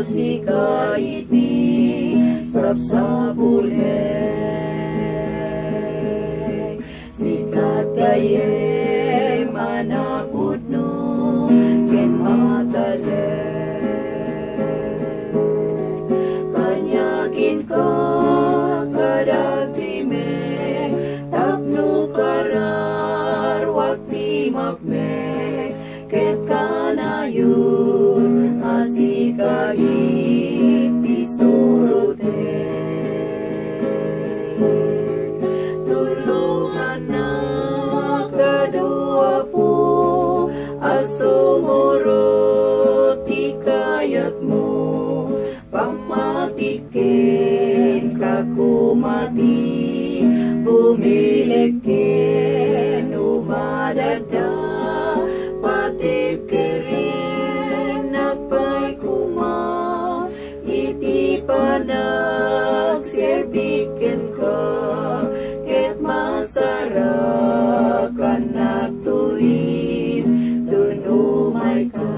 sika iti sapsapule sikat kaye manapudno ken matale kanyakin ka kadagtime tapno karar wakti mapne ket kanayun asika iti surute tulungan na kadua po asumurot ikayat mo pamatikin kakumati bumilikin umadada patip kirin napay kuma iti panagserbikin ka ket masarakan natuin dunumay ka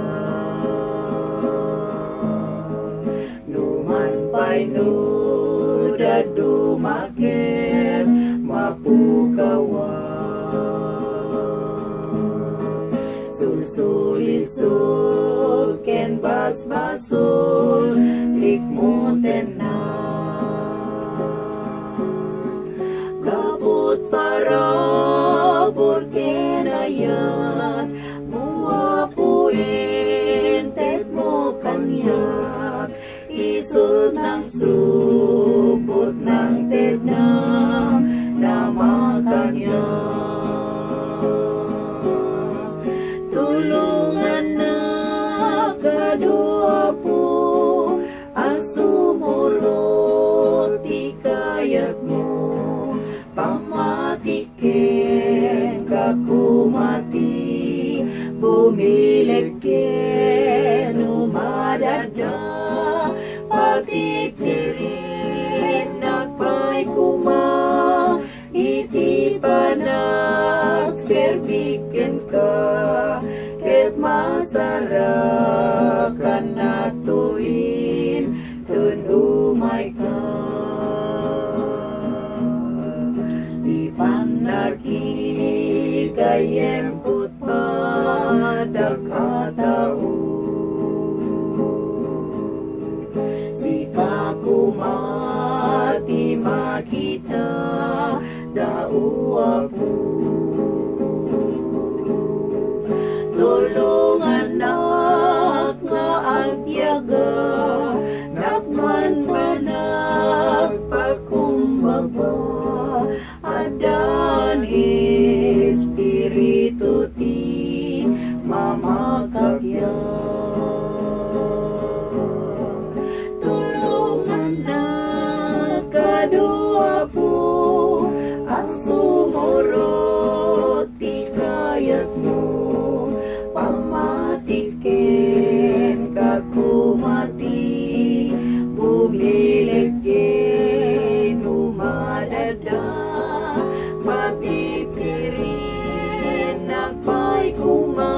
numanpay nuda dumaket mapukawan sulsulisod ken basbasol likmuten na gabut para porken ayat muapuin tek mo kanyak isod ng supot ng tedna nama kanya tulungan na kadua po asumurot ikayat mo pamatikin kakumati bumilikin umadada patipirin nagpay kuma iti panagserbikin ka ket masarakan natuin tunumay ka ipanlaki kayem kutpa dakatao sika kumati makita daua po tulungan nak nga agyaga nakman banak pagkumbaba adan espiritu ti mamakabya tulungan na kadua po asumurot ikayat mo pamatikin kakumati bumilikin umadada patipirin nagpay kuma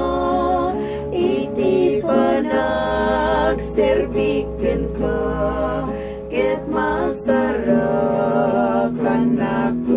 iti panagserbikin ka ket masarakan naku